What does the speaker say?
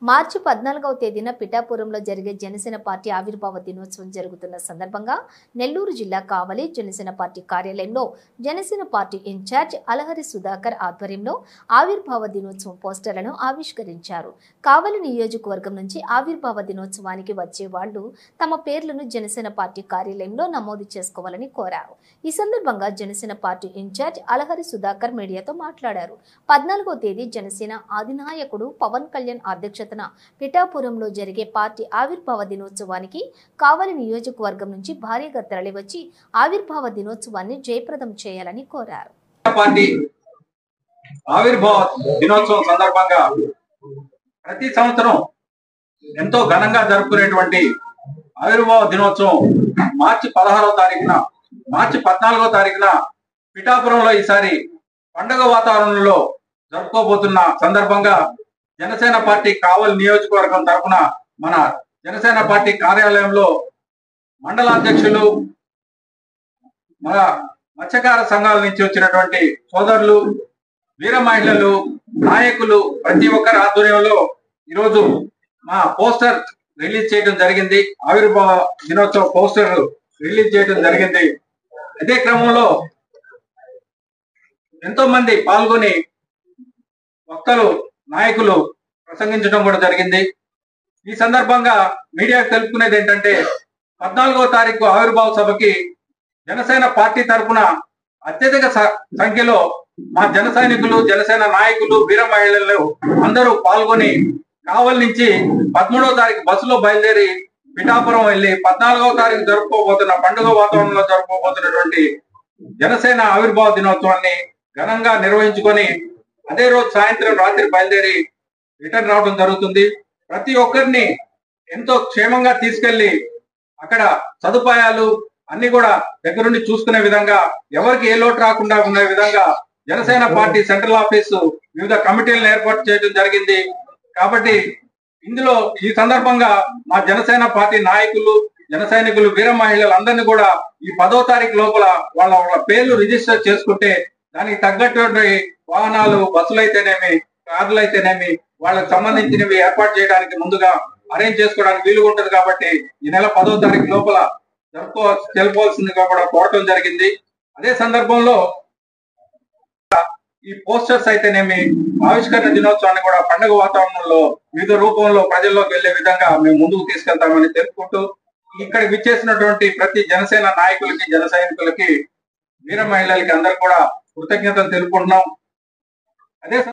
మార్చి 14వ తేదీన పిఠాపురంలో జరిగే జనసేన పార్టీ ఆవిర్భావ దినోత్సవం జరుగుతున్న సందర్భంగా నెల్లూరు జిల్లా కావలి జనసేన పార్టీ కార్యాలయంలో జనసేన పార్టీ ఇన్ఛార్జ్ అలహరి సుధాకర్ ఆధ్వర్యంలో ఆవిర్భావ దినోత్సవం పోస్టర్లను ఆవిష్కరించారు. కావలి నియోజకవర్గం నుంచి ఆవిర్భావ దినోత్సవానికి వచ్చే వాళ్లు తమ పేర్లను జనసేన పార్టీ కార్యాలయంలో నమోదు చేసుకోవాలని కోరారు. ఈ సందర్భంగా జనసేన పార్టీ ఇన్ఛార్జ్ అలహరి సుధాకర్ మీడియాతో మాట్లాడారు. 14వ తేదీ జనసేన అధినాయకుడు పవన్ కళ్యాణ్ అధ్యక్షతన పిఠాపురంలో జరిగే పార్టీ ఆవిర్భావ దినోత్సవానికి కావలి నియోజకవర్గం నుంచి భారీగా తరలివచ్చి ఆవిర్భావ దినోత్సవాన్ని జయప్రదం చేయాలని కోరారు. పార్టీ ఆవిర్భావ దినోత్సవం సందర్భంగా ప్రతి సంవత్సరం ఎంతో ఘనంగా జరుపుకునేటువంటి ఆవిర్భావ దినోత్సవం మార్చి 16వ తారీఖున మార్చి 14వ తారీఖున పిఠాపురంలో ఈసారి పండుగ వాతావరణంలో జరుపుకోబోతున్న సందర్భంగా జనసేన పార్టీ కావలి నియోజకవర్గం తరఫున మన జనసేన పార్టీ కార్యాలయంలో మండల అధ్యక్షులు, మన మత్స్యకార సంఘాల నుంచి వచ్చినటువంటి సోదరులు, వీర మహిళలు, నాయకులు ప్రతి ఒక్కరి ఆధ్వర్యంలో ఈరోజు మా పోస్టర్ రిలీజ్ చేయడం జరిగింది. ఆవిర్భావ దినోత్సవ పోస్టర్ రిలీజ్ చేయడం జరిగింది. అదే క్రమంలో ఎంతో మంది పాల్గొని వక్తలు, నాయకులు ప్రసంగించడం కూడా జరిగింది. ఈ సందర్భంగా మీడియాకు తెలుపుకునేది ఏంటంటే 14వ తారీఖు ఆవిర్భావ సభకి జనసేన పార్టీ తరఫున అత్యధిక సంఖ్యలో మా జన సైనికులు, జనసేన నాయకులు, వీర మహిళలు అందరూ పాల్గొని కావలి నుంచి 13వ తారీఖు బస్సులో బయలుదేరి పిఠాపురం వెళ్లి 14వ తారీఖు జరుపుకోబోతున్న పండుగ వాతావరణంలో జరుపుకోబోతున్నటువంటి జనసేన ఆవిర్భావ దినోత్సవాన్ని ఘనంగా నిర్వహించుకొని అదే రోజు సాయంత్రం రాత్రి బయలుదేరి రిటర్న్ రావడం జరుగుతుంది. ప్రతి ఒక్కరిని ఎంతో క్షేమంగా తీసుకెళ్లి అక్కడ సదుపాయాలు అన్ని కూడా దగ్గరుండి చూసుకునే విధంగా, ఎవరికి ఏ లోటు రాకుండా ఉండే విధంగా జనసేన పార్టీ సెంట్రల్ ఆఫీసు వివిధ కమిటీలను ఏర్పాటు చేయడం జరిగింది. కాబట్టి ఇందులో ఈ సందర్భంగా మా జనసేన పార్టీ నాయకులు, జన సైనికులు, వీర మహిళలు అందరినీ కూడా ఈ 10వ తారీఖు లోపల వాళ్ళ పేర్లు రిజిస్టర్ చేసుకుంటే దానికి తగ్గటువంటి వాహనాలు, బస్సులు అయితేనేమి, కార్లు అయితేనేమి వాళ్ళకి సంబంధించినవి ఏర్పాటు చేయడానికి ముందుగా అరేంజ్ చేసుకోవడానికి వీలుగా ఉంటుంది. కాబట్టి ఈ నెల 10వ తారీఖు లోపల తెలుపుకోవాల్సిందిగా కూడా కోరటం జరిగింది. అదే సందర్భంలో ఈ పోస్టర్స్ అయితేనేమి ఆవిష్కరణ దినోత్సవాన్ని కూడా పండుగ వాతావరణంలో వివిధ రూపంలో ప్రజల్లోకి వెళ్లే విధంగా మేము ముందుకు తీసుకెళ్తామని తెలుపుకుంటూ, ఇక్కడ విచ్చేసినటువంటి ప్రతి జనసేన నాయకులకి, జన సైనికులకి, వీర మహిళలకి అందరు కూడా కృతజ్ఞతలు తెలుపుకుంటున్నాం. అదే